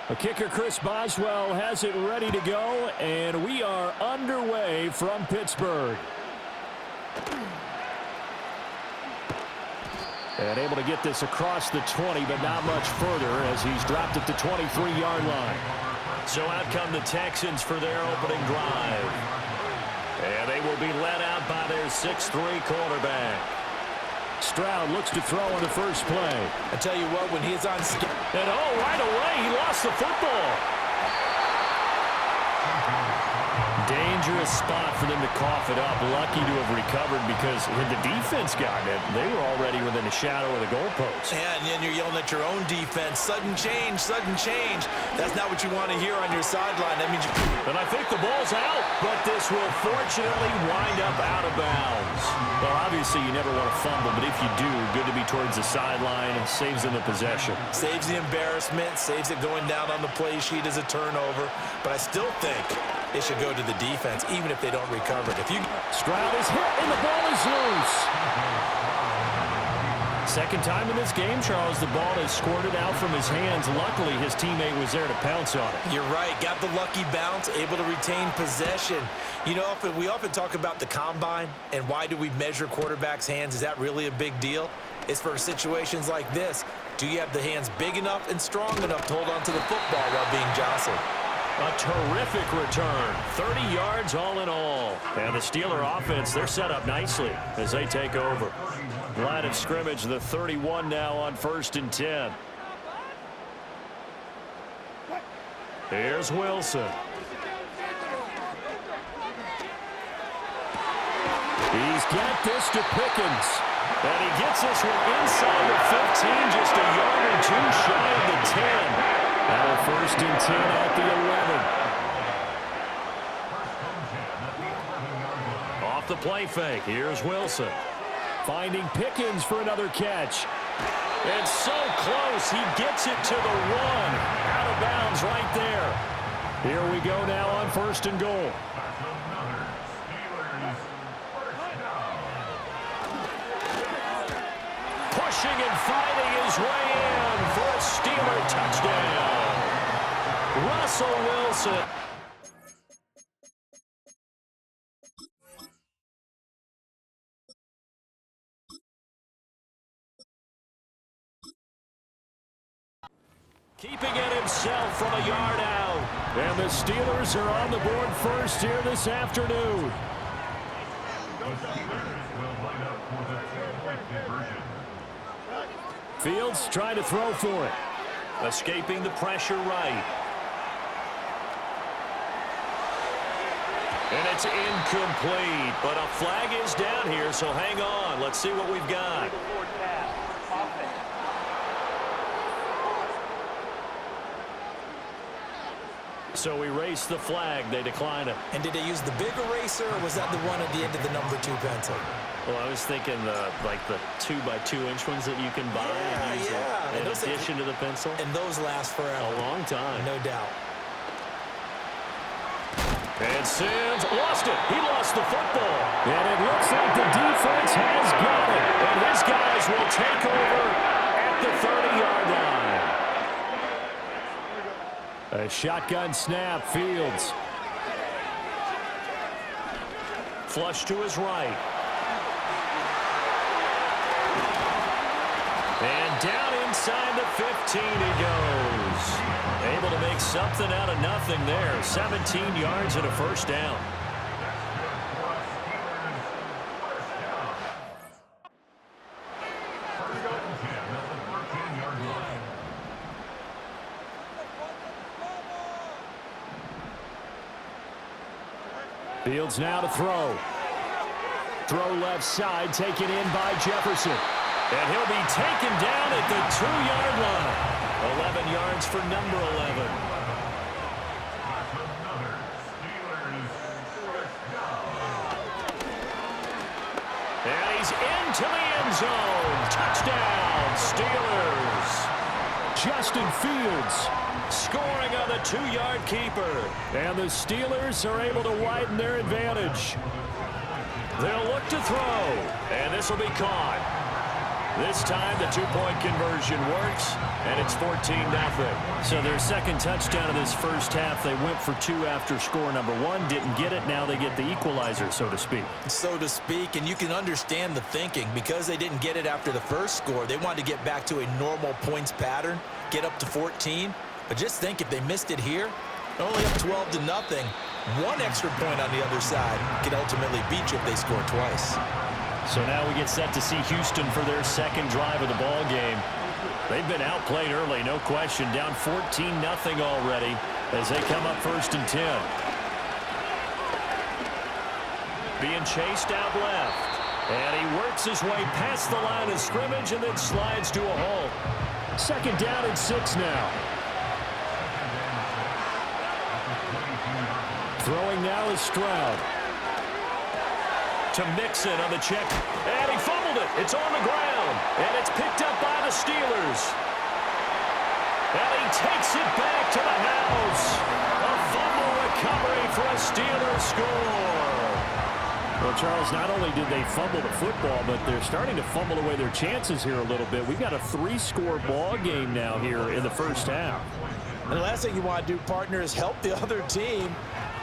The kicker, Chris Boswell, has it ready to go, and we are underway from Pittsburgh. And able to get this across the 20, but not much further as he's dropped at the 23-yard line. So out come the Texans for their opening drive. And they will be led out by their 6'3 quarterback. Stroud looks to throw on the first play. I tell you what, when he's on... And right away, he lost the football. Dangerous spot for them to cough it up. Lucky to have recovered because had the defense gotten it, they were already within a shadow of the goalpost. Yeah, and then you're yelling at your own defense. Sudden change, sudden change. That's not what you want to hear on your sideline. That means you... And I think the ball's out, but this will fortunately wind up out of bounds. Well, obviously you never want to fumble, but if you do, good to be towards the sideline. Saves them the possession. Saves the embarrassment, saves it going down on the play sheet as a turnover. But I still think it should go to the defense, even if they don't recover it. Stroud is hit, and the ball is loose. Second time in this game, Charles, the ball has squirted out from his hands. Luckily, his teammate was there to pounce on it. You're right. Got the lucky bounce, able to retain possession. You know, we often talk about the combine, and why do we measure quarterbacks' hands? Is that really a big deal? It's for situations like this. Do you have the hands big enough and strong enough to hold on to the football while being jostled? A terrific return. 30 yards all in all. And the Steeler offense, they're set up nicely as they take over. Line of scrimmage, the 31 now on 1st and 10. Here's Wilson. He's got this to Pickens. And he gets this one inside the 15, just a yard or two shy of the 10. Now 1st and 10 at the 11. Off the play fake. Here's Wilson. Finding Pickens for another catch. And so close. He gets it to the 1. Out of bounds right there. Here we go now on 1st and goal. Pushing and fighting his way in for a Steeler touchdown. Russell Wilson. Keeping it himself from a yard out. And the Steelers are on the board first here this afternoon. Fields trying to throw for it. Escaping the pressure right. And it's incomplete, but a flag is down here, so hang on. Let's see what we've got. So we race the flag. They decline it. And did they use the big eraser, or was that the one at the end of the number 2 pencil? Well, I was thinking the 2x2-inch ones that you can buy and use in addition to the pencil. And those last forever. A long time. No doubt. And Sims lost it. He lost the football. And it looks like the defense has got it. And his guys will take over at the 30-yard line. A shotgun snap. Fields. Flush to his right. And down inside the 15 he goes. Able to make something out of nothing there. 17 yards and a first down. Fields now to throw. Throw left side, taken in by Jefferson. And he'll be taken down at the 2-yard line. 11 yards for number 11. And he's into the end zone. Touchdown, Steelers. Justin Fields scoring on the 2-yard keeper. And the Steelers are able to widen their advantage. They'll look to throw. And this will be caught. This time the two-point conversion works, and it's 14-0. So their second touchdown of this first half, they went for two after score number one, didn't get it. Now they get the equalizer, so to speak. So to speak, and you can understand the thinking. Because they didn't get it after the first score, they wanted to get back to a normal points pattern, get up to 14. But just think, if they missed it here, only up 12-0, one extra point on the other side could ultimately beat you if they score twice. So now we get set to see Houston for their second drive of the ball game. They've been outplayed early, no question. Down 14-0 already as they come up 1st and 10. Being chased out left. And he works his way past the line of scrimmage and then slides to a halt. 2nd down and 6 now. Throwing now is Stroud. To Mixon on the check. And he fumbled it. It's on the ground. And it's picked up by the Steelers. And he takes it back to the house. A fumble recovery for a Steelers score. Well, Charles, not only did they fumble the football, but they're starting to fumble away their chances here a little bit. We've got a 3-score ball game now here in the first half. And the last thing you want to do, partner, is help the other team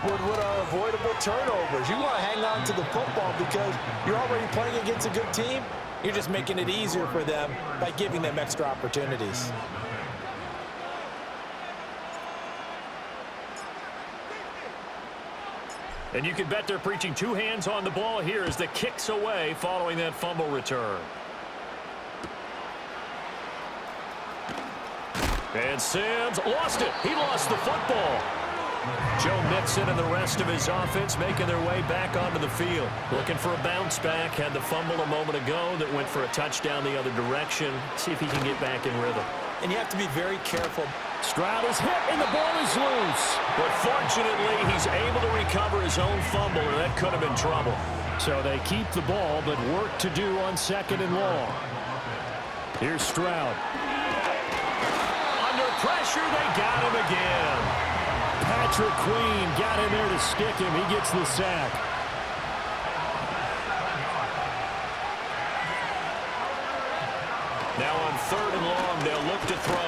with what are avoidable turnovers. You want to hang on to the football because you're already playing against a good team. You're just making it easier for them by giving them extra opportunities. And you can bet they're preaching two hands on the ball here as the kick's away following that fumble return. And Sims lost it. He lost the football. Joe Mixon and the rest of his offense making their way back onto the field. Looking for a bounce back. Had the fumble a moment ago that went for a touchdown the other direction. See if he can get back in rhythm. And you have to be very careful. Stroud is hit and the ball is loose. But fortunately, he's able to recover his own fumble, and that could have been trouble. So they keep the ball, but work to do on 2nd and long. Here's Stroud. Under pressure, they got him again. Patrick Queen got in there to stick him. He gets the sack. Now on 3rd and long, they'll look to throw.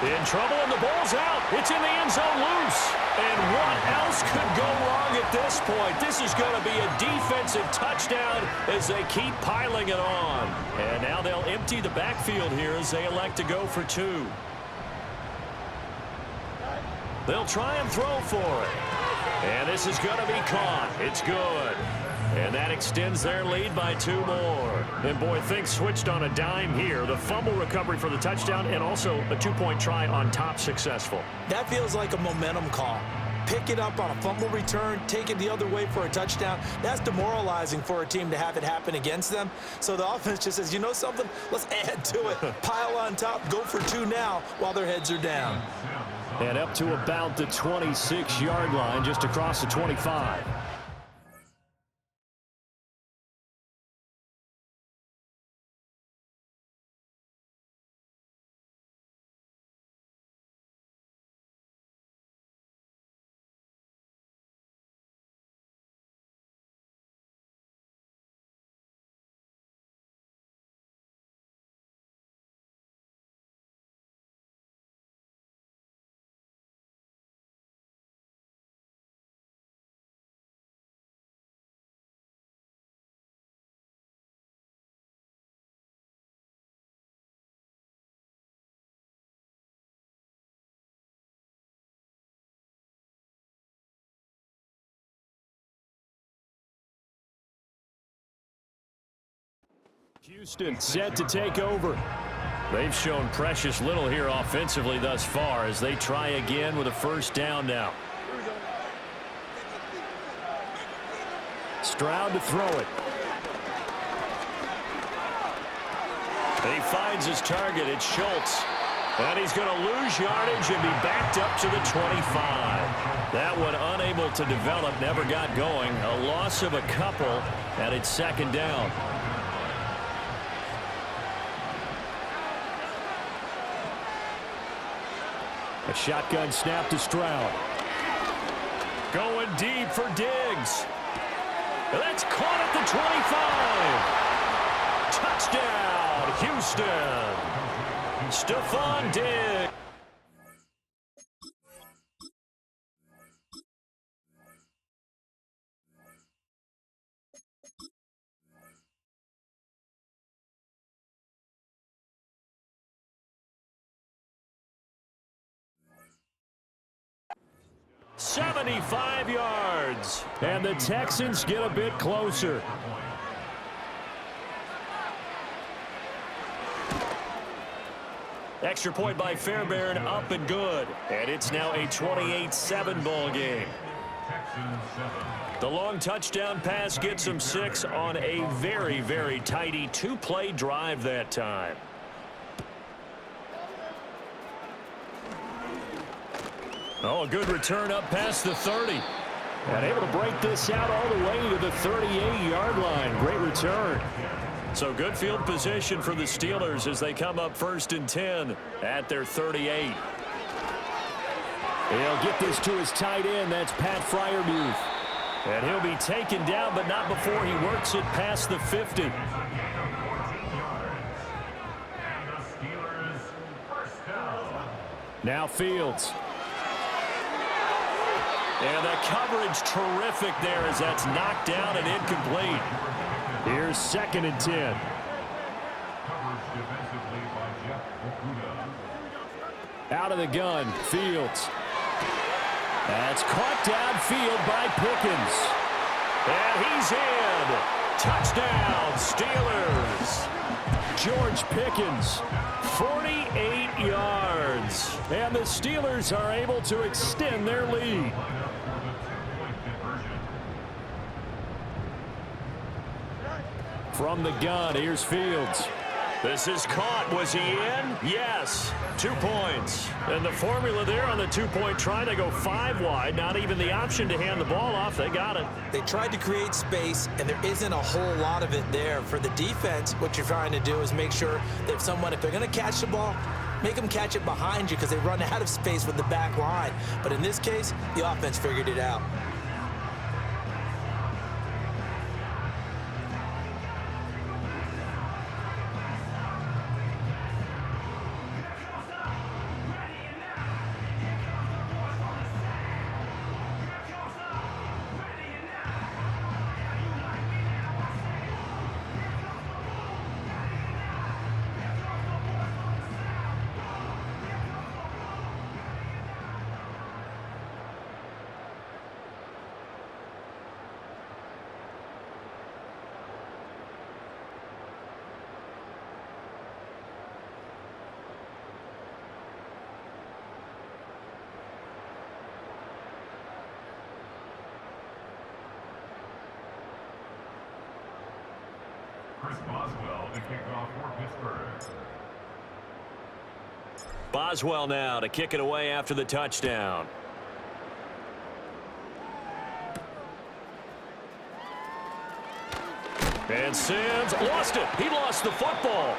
In trouble, and the ball's out. It's in the end zone loose. And what else could go wrong at this point? This is going to be a defensive touchdown as they keep piling it on. And now they'll empty the backfield here as they elect to go for 2. They'll try and throw for it. And this is going to be caught. It's good. And that extends their lead by 2 more. And, boy, things switched on a dime here. The fumble recovery for the touchdown and also a 2-point try on top successful. That feels like a momentum call. Pick it up on a fumble return, take it the other way for a touchdown. That's demoralizing for a team to have it happen against them. So the offense just says, you know something? Let's add to it. Pile on top, go for 2 now while their heads are down. And up to about the 26-yard line, just across the 25. Houston set to take over. They've shown precious little here offensively thus far as they try again with a 1st down now. Stroud to throw it. He finds his target. It's Schultz. And he's going to lose yardage and be backed up to the 25. That one unable to develop, never got going. A loss of a couple, and it's 2nd down. A shotgun snap to Stroud. Going deep for Diggs. That's caught at the 25. Touchdown, Houston. Stephon Diggs. $75 yards. And the Texans get a bit closer. Extra point by Fairbairn, up and good. And it's now a 28-7 ball game. The long touchdown pass gets him 6 on a very, very tidy 2-play drive that time. Oh, a good return up past the 30. And able to break this out all the way to the 38-yard line. Great return. So good field position for the Steelers as they come up 1st and 10 at their 38. He'll get this to his tight end. That's Pat Freiermuth. And he'll be taken down, but not before he works it past the 50. Now Fields. And the coverage terrific there as that's knocked down and incomplete. Here's 2nd and 10. Out of the gun, Fields. That's caught downfield by Pickens. And he's in. Touchdown, Steelers. George Pickens, 48 yards. And the Steelers are able to extend their lead. From the gun, here's Fields. This is caught. Was he in? Yes. 2 points. And the formula there on the 2-point try, they go 5 wide. Not even the option to hand the ball off. They got it. They tried to create space, and there isn't a whole lot of it there. For the defense, what you're trying to do is make sure that if they're going to catch the ball, make them catch it behind you because they run out of space with the back line. But in this case, the offense figured it out. Boswell to kick off for Pittsburgh. Boswell now to kick it away after the touchdown. And Sims lost it. He lost the football.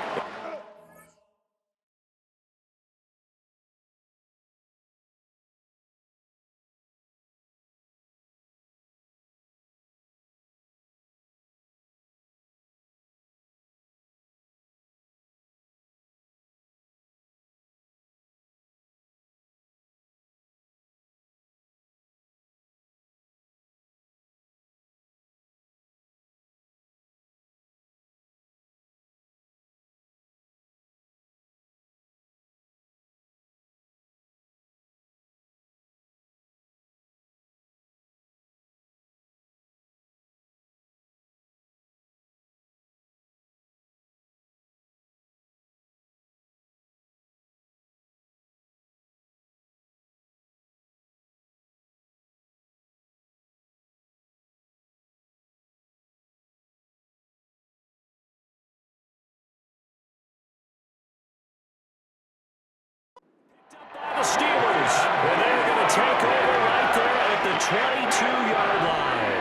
The Steelers, and they're going to take over right there at the 22-yard line.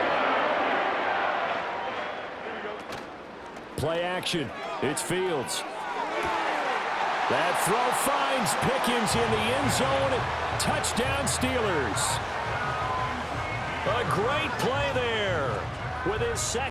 Play action. It's Fields. That throw finds Pickens in the end zone. Touchdown, Steelers. A great play there with his second.